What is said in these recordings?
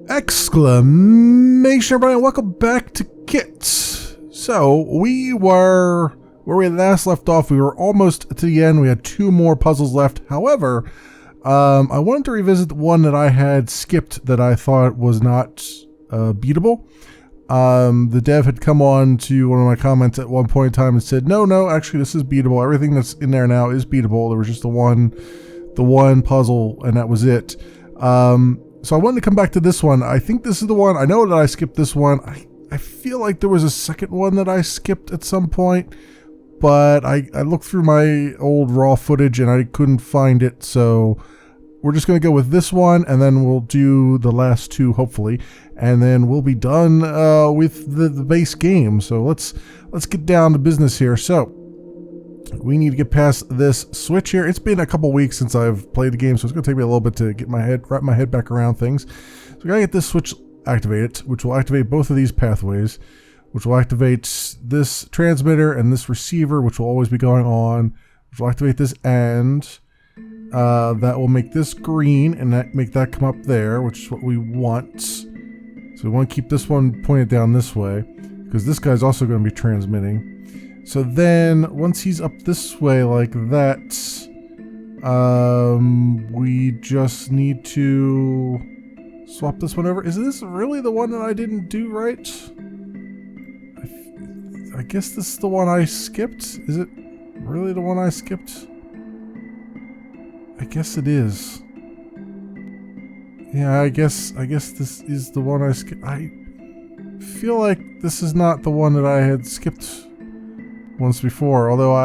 Exclamation, everybody, and welcome back to Cuit. So, we were, where we last left off, we were almost to the end. We had two more puzzles left. However, I wanted to revisit the one that I had skipped that I thought was not beatable. The dev had come on to one of my comments at one point in time and said, no, actually this is beatable. Everything that's in there now is beatable. There was just the one puzzle, and that was it. So I wanted to come back to this one. I think this is the one. I know that I skipped this one. I feel like there was a second one that I skipped at some point, but I looked through my old raw footage and I couldn't find it. So we're just going to go with this one, and then we'll do the last two, hopefully, and then we'll be done with the base game. So let's get down to business here. So we need to get past this switch here. It's been a couple weeks since I've played the game, so it's going to take me a little bit to get wrap my head back around things. So we got to get this switch activated, which will activate both of these pathways, which will activate this transmitter and this receiver, which will always be going on, which will activate this end. That will make this green and make that come up there, which is what we want. So we want to keep this one pointed down this way, because this guy's also going to be transmitting. So then, once he's up this way like that, we just need to swap this one over. Is this really the one that I didn't do right? I guess this is the one I skipped. Is it really the one I skipped? I guess it is. Yeah, I guess this is the one I skipped. I feel like this is not the one that I had skipped once before, although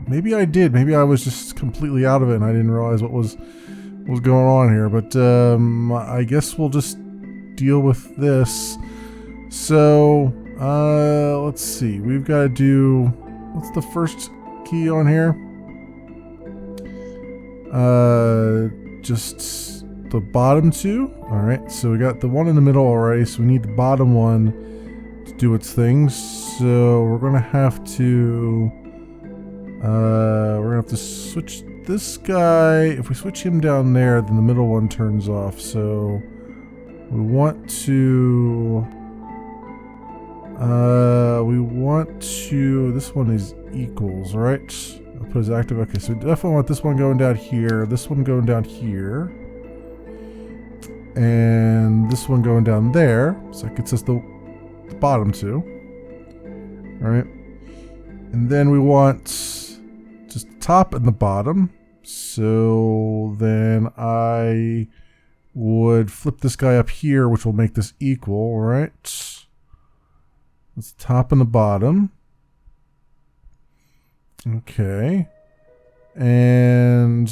maybe I did. Maybe I was just completely out of it and I didn't realize what was going on here. But I guess we'll just deal with this. So let's see. We've got to do, what's the first key on here? Just the bottom two. All right. So we got the one in the middle already. So we need the bottom one to do its thing. So we're gonna have to switch this guy. If we switch him down there, then the middle one turns off. So we want to this one is equals, right? I'll put as active. Okay, so we definitely want this one going down here, this one going down here, and this one going down there. So that gets us the bottom two. All right, and then we want just the top and the bottom. So then I would flip this guy up here, which will make this equal. All right, that's the top and the bottom. Okay, and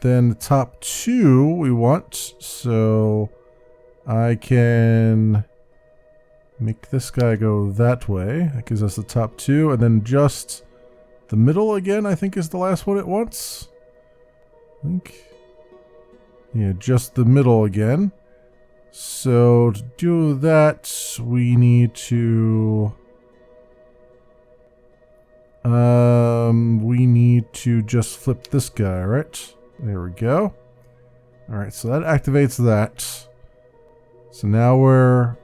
then the top two we want. So I can make this guy go that way. That gives us the top two, and then just the middle again, I think, is the last one it wants. I think. Yeah, just the middle again. So to do that, we need to just flip this guy, right? There we go. All right, so that activates that. So now we're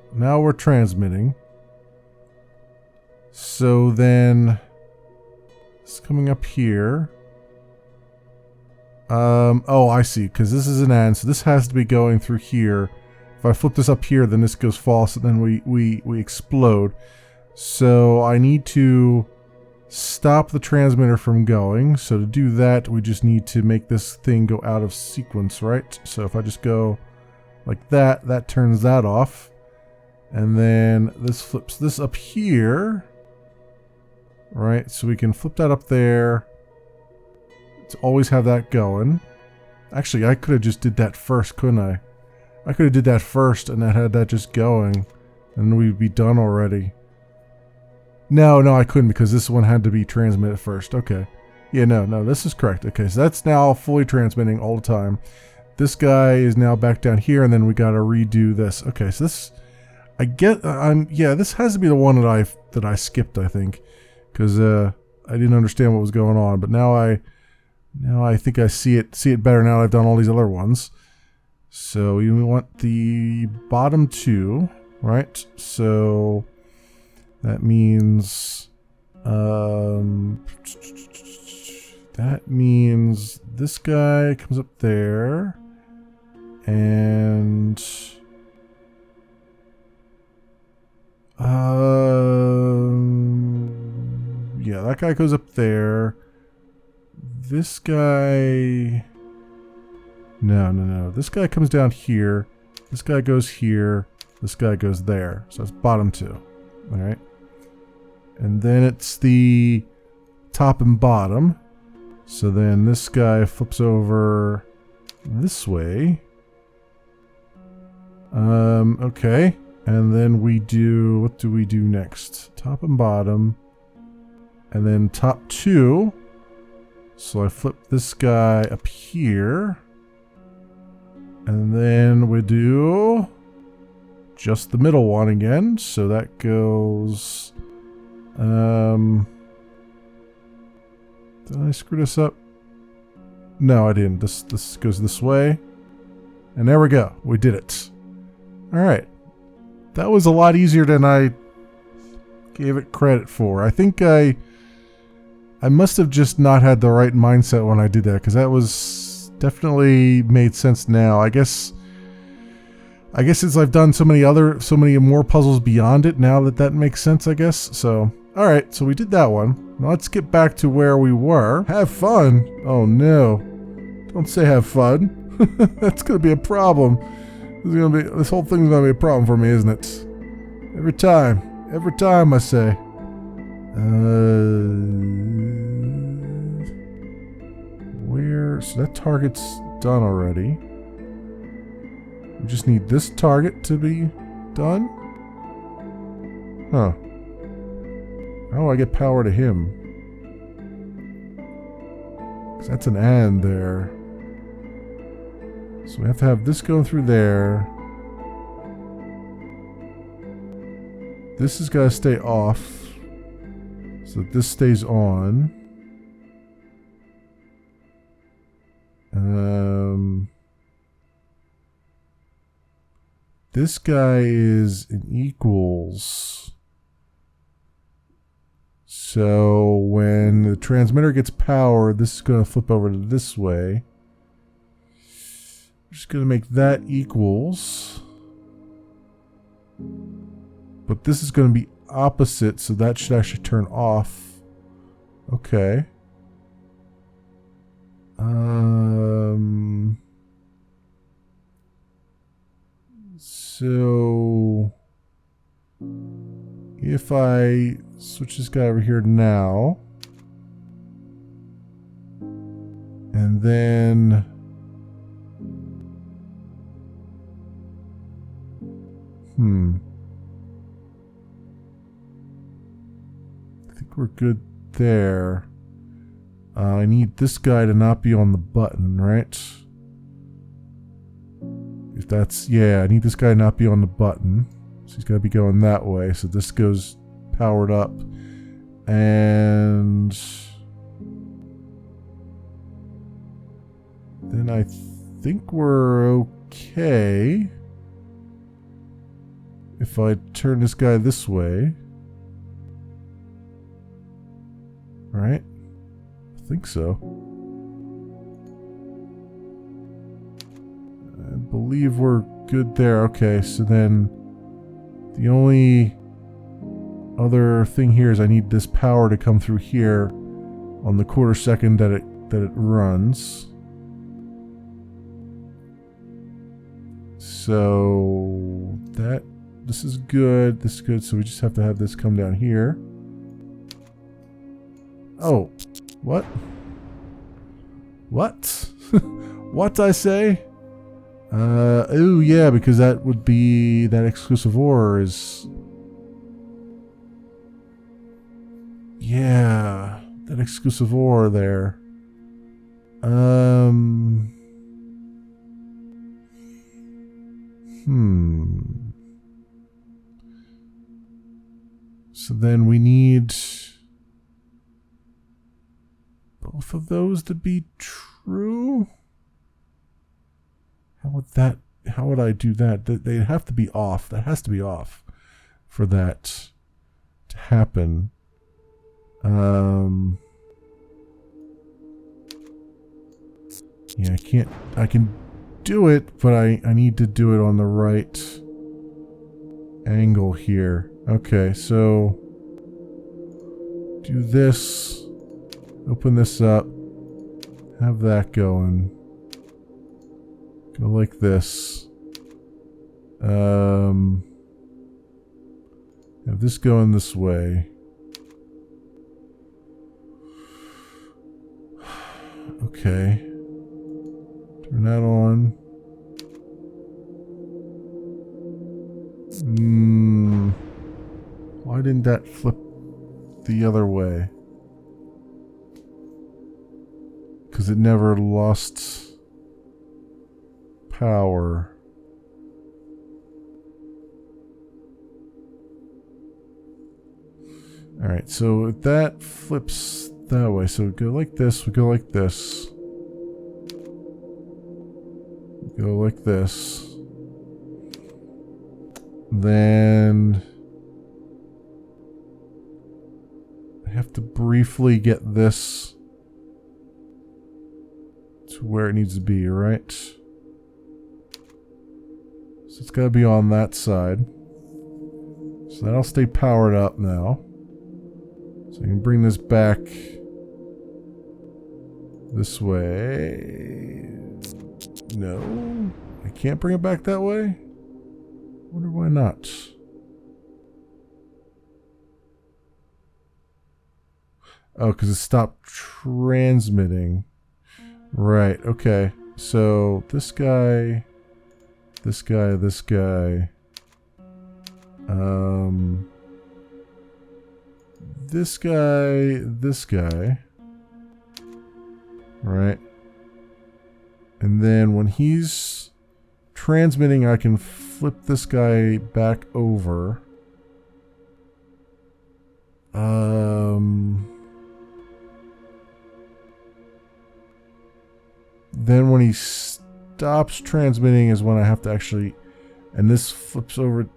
transmitting. So then it's coming up here. Oh, I see, because this is an AND, so this has to be going through here. If I flip this up here, then this goes false, and then we explode. So I need to stop the transmitter from going. So to do that, we just need to make this thing go out of sequence, right? So if I just go like that, that turns that off. And then this flips this up here. Right, so we can flip that up there to always have that going. Actually, I could have just did that first, couldn't I? I could have did that first and that had that just going, and we'd be done already. No, I couldn't, because this one had to be transmitted first. Okay. Yeah, no, this is correct. Okay, so that's now fully transmitting all the time. This guy is now back down here, and then we got to redo this. Okay, so this, I get, yeah, this has to be the one that I skipped, I think, because I didn't understand what was going on. But now I think I see it better now that I've done all these other ones. So we want the bottom two, right? So that means this guy comes up there, and yeah, that guy goes up there. This guy, no. This guy comes down here. This guy goes here. This guy goes there. So that's bottom two. All right. And then it's the top and bottom. So then this guy flips over this way. Okay. And then we do, what do we do next? Top and bottom. And then top two. So I flip this guy up here. And then we do just the middle one again. So that goes... did I screw this up? No, I didn't. This goes this way. And there we go. We did it. Alright. That was a lot easier than I gave it credit for. I think I must have just not had the right mindset when I did that, because that was definitely made sense now. I guess since I've done so many more puzzles beyond it, now that makes sense, I guess. So, alright, so we did that one. Now let's get back to where we were. Have fun? Oh no. Don't say have fun. That's gonna be a problem. This whole thing's gonna be a problem for me, isn't it? Every time I say. Where? So that target's done already. We just need this target to be done? Huh. How do I get power to him? 'Cause that's an and there. So we have to have this going through there. This has got to stay off, so that this stays on. This guy is in equals. So when the transmitter gets power, this is going to flip over to this way. I'm just going to make that equals. But this is going to be opposite, so that should actually turn off. Okay. So if I switch this guy over here now, and then I think we're good there. I need this guy to not be on the button, right? If that's, yeah, I need this guy to not be on the button. So he's got to be going that way. So this goes powered up. And then I think we're okay if I turn this guy this way. Right? I think so. I believe we're good there. Okay, so then the only other thing here is I need this power to come through here on the quarter second that it runs. So this is good. This is good. So we just have to have this come down here. Oh, what? What? What I say? Oh yeah, because that would be that exclusive ore is. Yeah, that exclusive ore there. So then we need both of those to be true. How would I do that? They'd have to be off. That has to be off for that to happen. Yeah, I can do it, but I need to do it on the right angle here. Okay, so do this, open this up, have that going, go like this, have this going this way. Okay, turn that on. Why didn't that flip the other way? Because it never lost power. Alright, so that flips that way. So we go like this, we go like this. We go like this. Then I have to briefly get this to where it needs to be, right? So it's got to be on that side. So that'll stay powered up now. So I can bring this back this way. No, I can't bring it back that way. Wonder why not. Oh, because it stopped transmitting. Right, okay. So this guy, this guy, this guy. This guy, this guy. Right. And then when he's transmitting, I can flip this guy back over. Then when he stops transmitting is when I have to actually, and this flips over.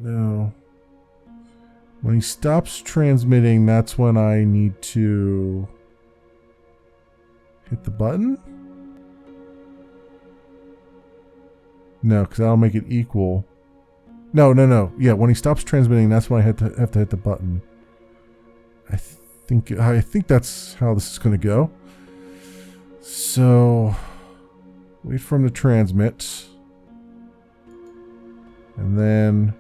No. When he stops transmitting, that's when I need to hit the button? No, because that'll make it equal. No. Yeah, when he stops transmitting, that's when I have to hit the button. I think that's how this is going to go. So, wait for him to transmit. And then...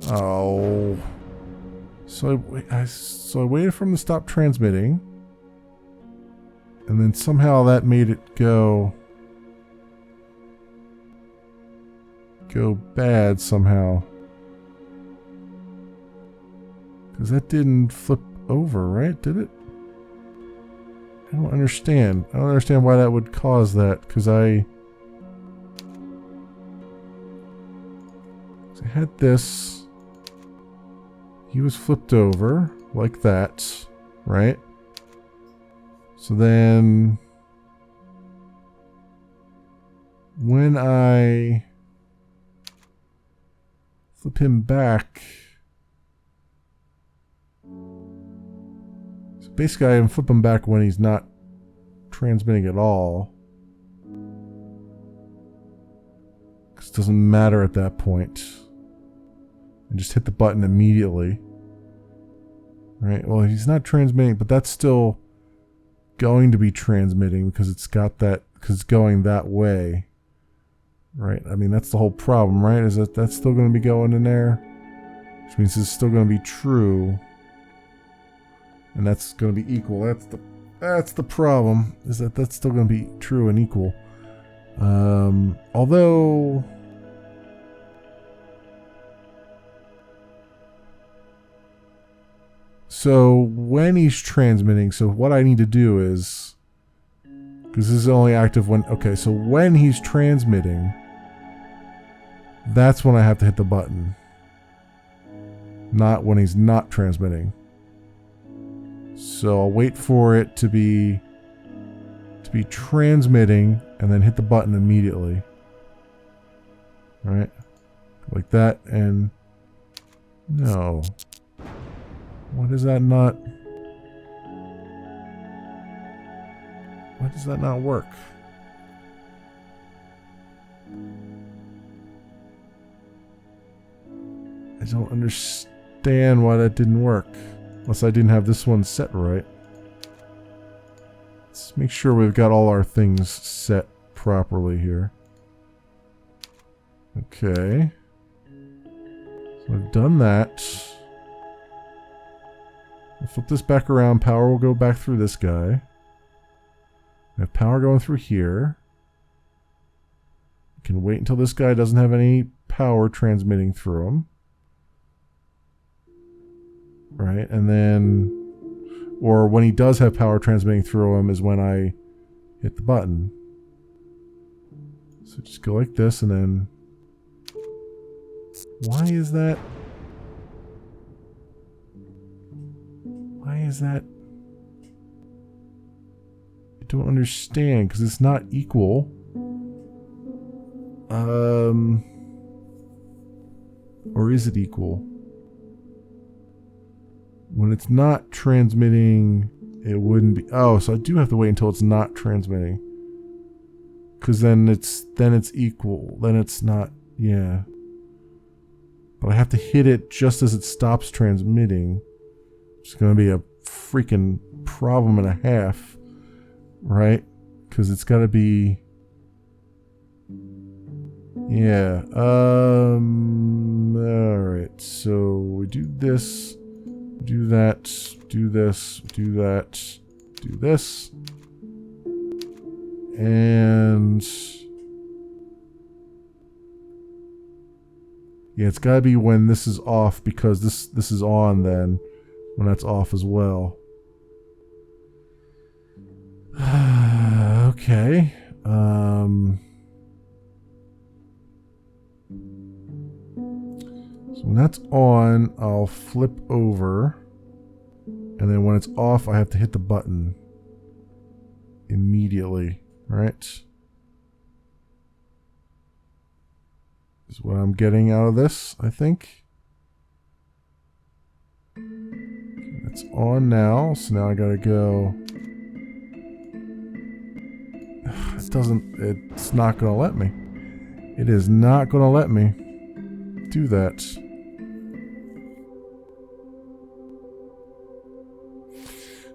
Oh. So I waited for him to stop transmitting. And then somehow that made it go bad somehow. Because that didn't flip over, right? Did it? I don't understand. I don't understand why that would cause that. Because I had this. He was flipped over like that, right? So then when I flip him back, so basically I can flip him back when he's not transmitting at all. Because it doesn't matter at that point. And just hit the button immediately. Right, well he's not transmitting, but that's still going to be transmitting because it's got that, because it's going that way. Right, I mean that's the whole problem, right? Is that that's still going to be going in there, which means it's still going to be true, and that's going to be equal. That's the problem, is that that's still going to be true and equal. Although so when he's transmitting, so what I need to do is, because this is only active when, okay, so when he's transmitting, that's when I have to hit the button. Not when he's not transmitting. So I'll wait for it to to be transmitting and then hit the button immediately. Right? Like that, and no. Why does that not... Why does that not work? I don't understand why that didn't work. Unless I didn't have this one set right. Let's make sure we've got all our things set properly here. Okay. So I've done that. I'll flip this back around. Power will go back through this guy. I have power going through here. I can wait until this guy doesn't have any power transmitting through him. Right, and then, or when he does have power transmitting through him is when I hit the button. So just go like this and then, why is that? Why is that? I don't understand, because it's not equal. Or is it equal? When it's not transmitting, it wouldn't be. Oh, so I do have to wait until it's not transmitting. Because then it's equal. Then it's not, yeah. But I have to hit it just as it stops transmitting. It's going to be a freaking problem and a half. Right? Because it's got to be... Yeah. Alright. So we do this. Do that. Do this. Do that. Do this. And... yeah, it's got to be when this is off, because this is on then. When that's off as well. Okay. So when that's on, I'll flip over. And then when it's off, I have to hit the button immediately. Right? Is what I'm getting out of this, I think. It's on now, so now I gotta go. It's not gonna let me. It is not gonna let me do that.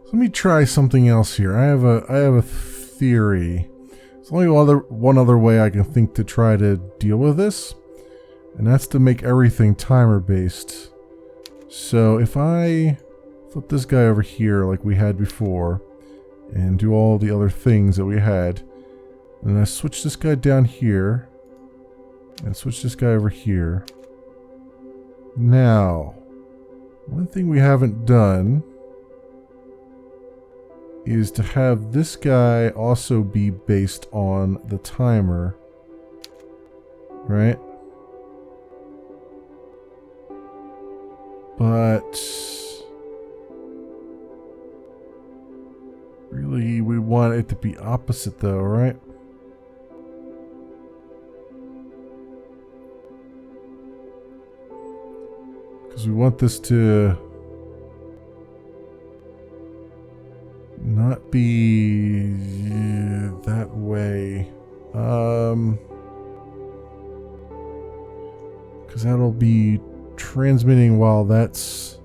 Let me try something else here. I have a theory. There's only one other way I can think to try to deal with this, and that's to make everything timer based. So if I flip this guy over here like we had before, and do all the other things that we had, and I switch this guy down here, and switch this guy over here. Now, one thing we haven't done is to have this guy also be based on the timer, right? But really, we want it to be opposite though, right? Because we want this to not be that way. Because that'll be transmitting while that's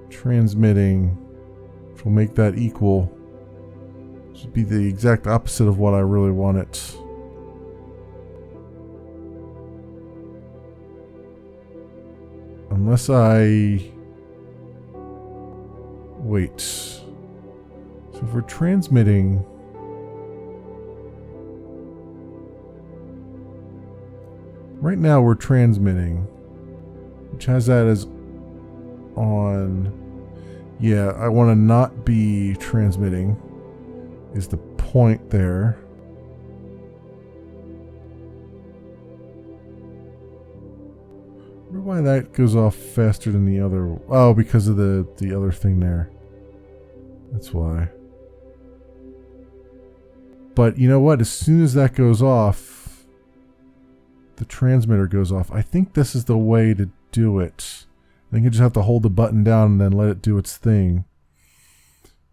transmitting, which will make that equal. This would be the exact opposite of what I really want it. Unless I... wait. So if we're transmitting... right now we're transmitting, which has that as on. Yeah, I want to not be transmitting is the point there. I wonder why that goes off faster than the other. Oh, because of the other thing there. That's why. But you know what? As soon as that goes off, the transmitter goes off. I think this is the way to do it. I think you just have to hold the button down and then let it do its thing.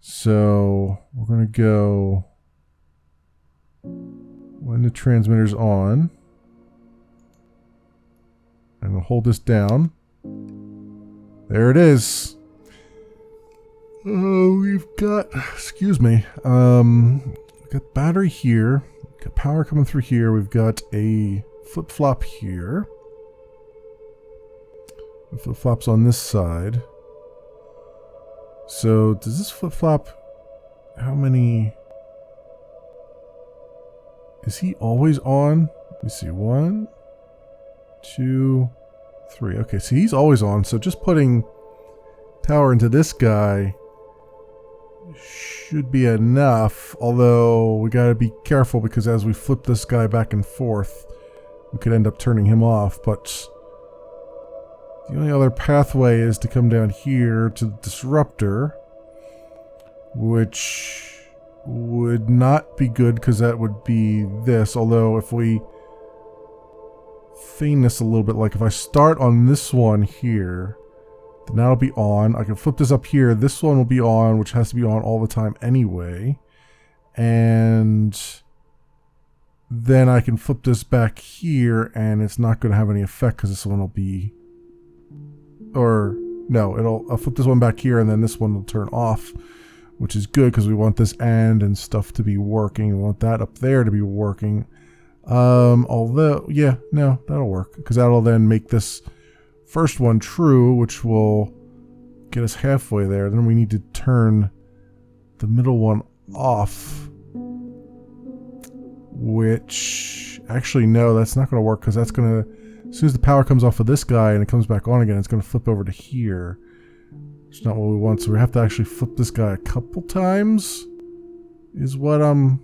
So we're going to go when the transmitter's on. And we'll hold this down. There it is. Oh, we've got, excuse me, we've got battery here. We've got power coming through here. We've got a flip-flop here. The flip-flop's on this side. So does this flip-flop, how many, is he always on? Let me see, 1, 2, 3. Okay, so he's always on. So just putting power into this guy should be enough. Although we got to be careful because as we flip this guy back and forth, we could end up turning him off. But the only other pathway is to come down here to the disruptor, which would not be good because that would be this. Although if we feign this a little bit, like if I start on this one here, then that'll be on. I can flip this up here. This one will be on, which has to be on all the time anyway. And then I can flip this back here and it's not going to have any effect because this one will be, or no, I'll flip this one back here and then this one will turn off, which is good because we want this and stuff to be working. We want that up there to be working. Although, yeah, no, that'll work because that'll then make this first one true, which will get us halfway there. Then we need to turn the middle one off, which actually, no, that's not going to work because that's going to, as soon as the power comes off of this guy and it comes back on again, it's going to flip over to here. It's not what we want. So we have to actually flip this guy a couple times is what I'm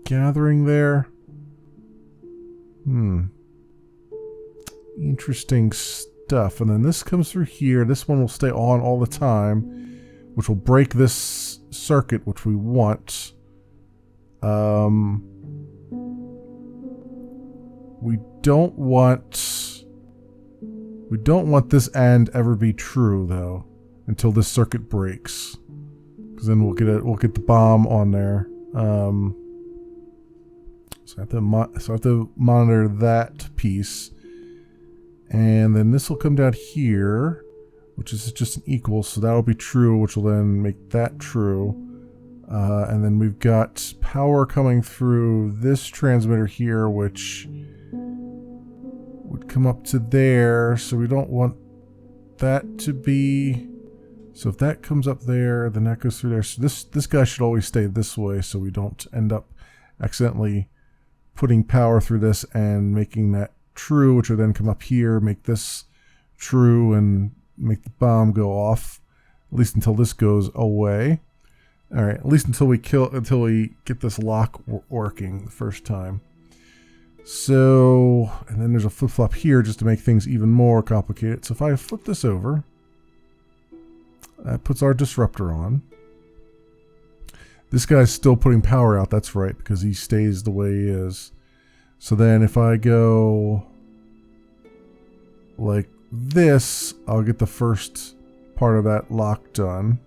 gathering there. Interesting stuff. And then this comes through here. This one will stay on all the time, which will break this circuit, which we want. We don't want this and ever be true though until this circuit breaks, because then we'll get the bomb on there. So I have to monitor that piece. And then this will come down here, which is just an equal, so that'll be true, which will then make that true. And then we've got power coming through this transmitter here, which would come up to there, so we don't want that to be... So if that comes up there, then that goes through there. So this guy should always stay this way, so we don't end up accidentally putting power through this and making that true, which will then come up here, make this true, and make the bomb go off, at least until this goes away. All right, at least until we get this lock working the first time. So, and then there's a flip-flop here just to make things even more complicated. So if I flip this over, that puts our disruptor on. This guy's still putting power out, that's right, because he stays the way he is. So then if I go like this, I'll get the first part of that lock done.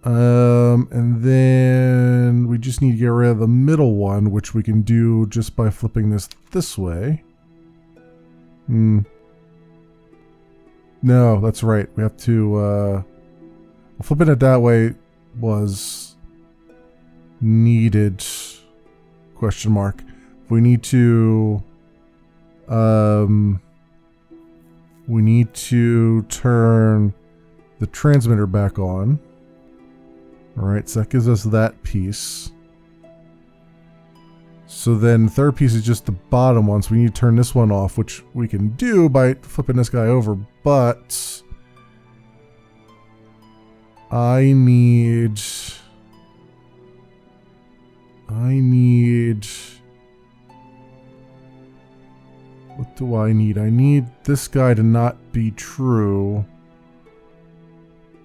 And then we just need to get rid of the middle one, which we can do just by flipping this way. No, that's right. We have to, flipping it that way was needed, question mark. We need to turn the transmitter back on. Alright, so that gives us that piece. So then the third piece is just the bottom one, so we need to turn this one off, which we can do by flipping this guy over, but I need what do I need? I need this guy to not be true,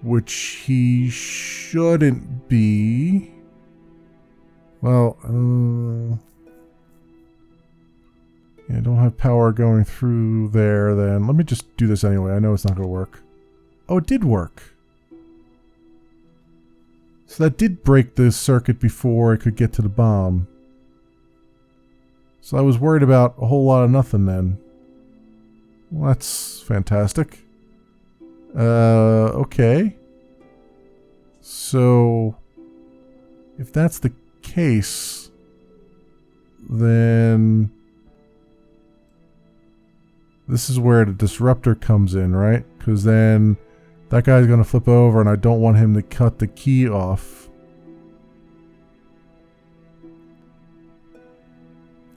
which he shouldn't be. Well, yeah, I don't have power going through there then. Let me just do this anyway. I know it's not going to work. Oh, it did work. So that did break the circuit before it could get to the bomb. So I was worried about a whole lot of nothing then. Well, that's fantastic. Okay. So, if that's the case, then this is where the disruptor comes in, right? Because then that guy's going to flip over and I don't want him to cut the key off.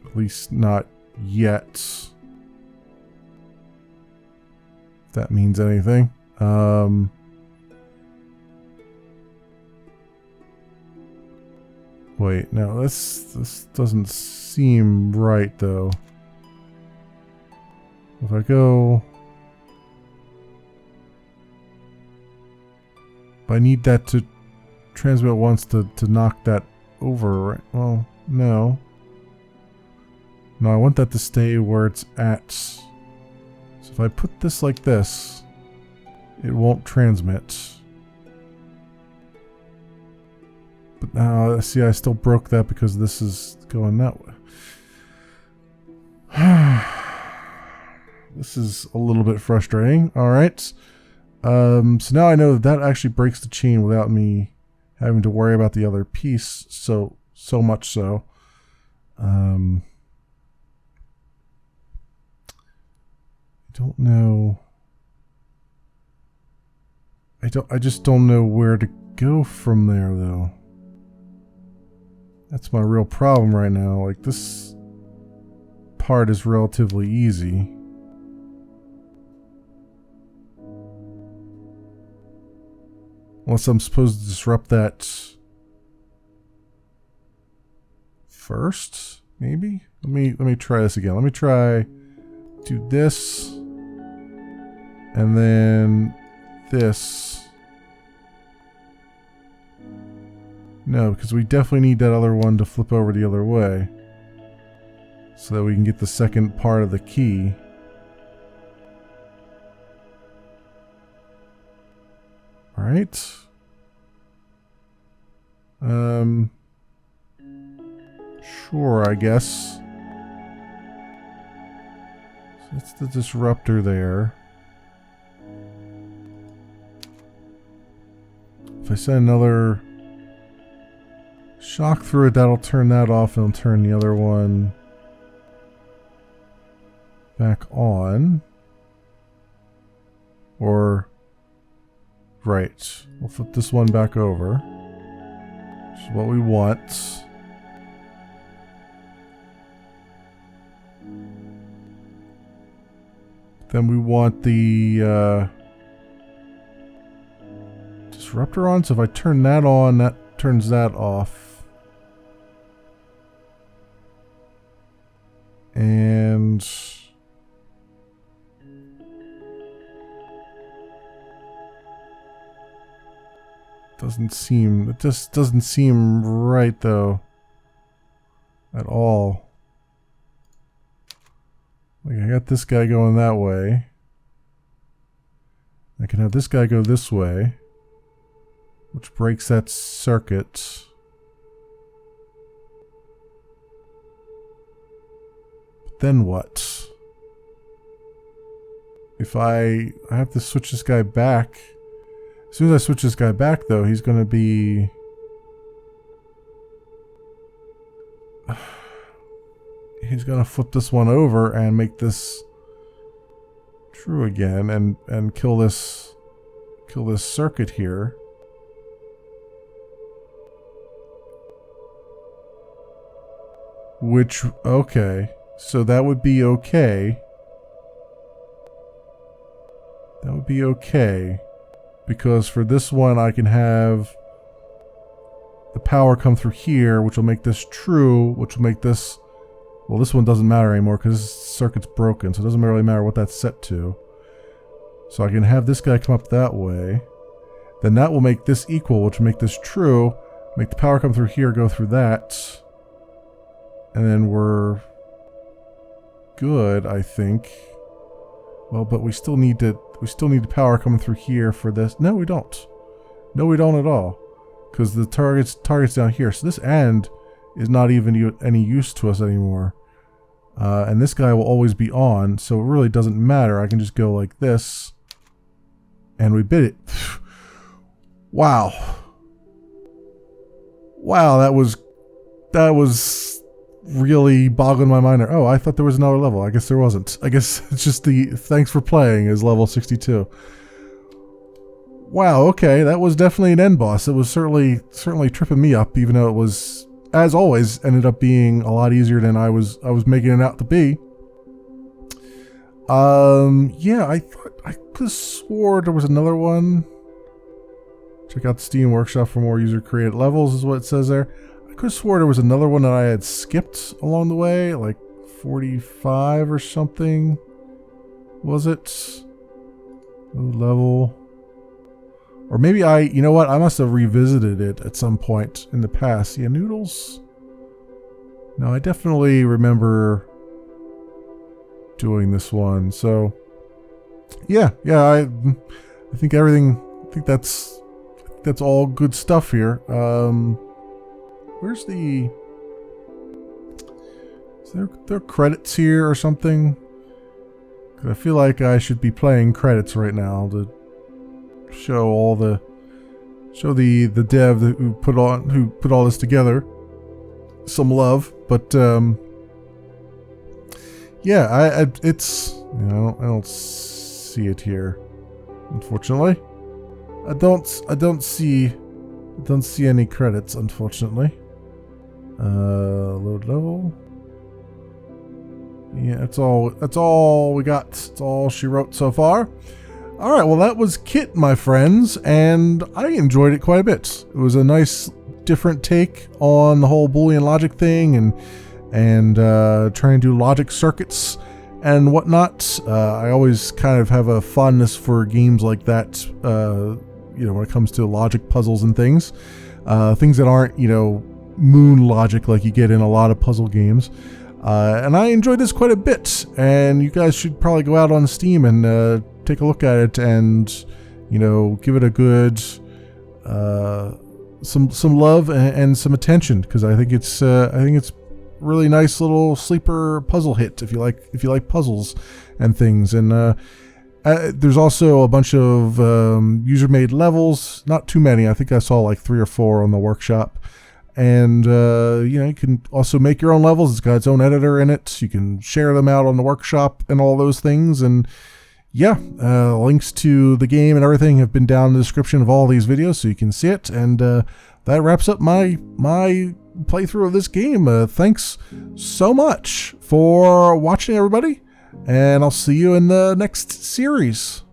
At least not yet. If that means anything. Wait, no, this doesn't seem right though. If I go... I need that to transmit once to knock that over, right? Well, no. No, I want that to stay where it's at. So if I put this like this, it won't transmit. But now, see, I still broke that because this is going that way. This is a little bit frustrating. Alright. So now I know that actually breaks the chain without me having to worry about the other piece so much so. I don't know. I just don't know where to go from there though. That's my real problem right now. Like, this part is relatively easy. Unless I'm supposed to disrupt that first, maybe? Let me try this again. Let me try do this and then this. No, because we definitely need that other one to flip over the other way so that we can get the second part of the key. Alright. Sure, I guess. So that's the disruptor there. If I send another shock through it, that'll turn that off and it'll turn the other one back on. Or, right, we'll flip this one back over, which is what we want. Then we want the disruptor on, so if I turn that on, that turns that off. And it just doesn't seem right though at all. Like, I got this guy going that way. I can have this guy go this way, which breaks that circuit. But then what? If I have to switch this guy back. As soon as I switch this guy back, though, he's going to be... He's going to flip this one over and make this true again and kill this circuit here. Which, okay. So that would be okay. That would be okay. Because for this one, I can have the power come through here, which will make this true, which will make this... Well, this one doesn't matter anymore because this circuit's broken, so it doesn't really matter what that's set to. So I can have this guy come up that way. Then that will make this equal, which will make this true, Make the power come through here, go through that. And then we're good, I think. Well, but we still need the power coming through here for this. No, we don't. No, we don't at all. Because the target's down here. So this end is not even any use to us anymore. And this guy will always be on, so it really doesn't matter. I can just go like this. And we bit it. Wow. Wow, that was really boggling my mind there. Oh, I thought there was another level. I guess there wasn't. I guess it's just the thanks for playing is level 62. Wow, okay, that was definitely an end boss. It was certainly tripping me up, even though it was, as always, ended up being a lot easier than I was making it out to be. Yeah, I could have swore there was another one. Check out the Steam Workshop for more user-created levels, is what it says there. I could have swore there was another one that I had skipped along the way, like 45 or something. Was it? Low level. Or maybe you know what? I must have revisited it at some point in the past. Yeah, noodles. No, I definitely remember doing this one. So, yeah, I think that's all good stuff here. Where's the... Is there credits here or something? 'Cause I feel like I should be playing credits right now to show the dev who put all this together some love. But yeah, it's, you know, I don't see it here, unfortunately. I don't see any credits, unfortunately. Load level. Yeah, that's all we got. That's all she wrote so far. All right, well, that was Cuit, my friends, and I enjoyed it quite a bit. It was a nice, different take on the whole Boolean logic thing, and trying to do logic circuits and whatnot. I always kind of have a fondness for games like that. You know, when it comes to logic puzzles and things that aren't, you know, moon logic like you get in a lot of puzzle games. And I enjoyed this quite a bit, and you guys should probably go out on Steam and take a look at it and, you know, give it a good some love and some attention, because I think it's really nice little sleeper puzzle hit if you like puzzles and things. And there's also a bunch of user-made levels, not too many. I think I saw like 3 or 4 on the workshop. And, you know, you can also make your own levels. It's got its own editor in it. You can share them out on the workshop and all those things. And yeah, links to the game and everything have been down in the description of all these videos, so you can see it. And that wraps up my playthrough of this game. Thanks so much for watching, everybody. And I'll see you in the next series.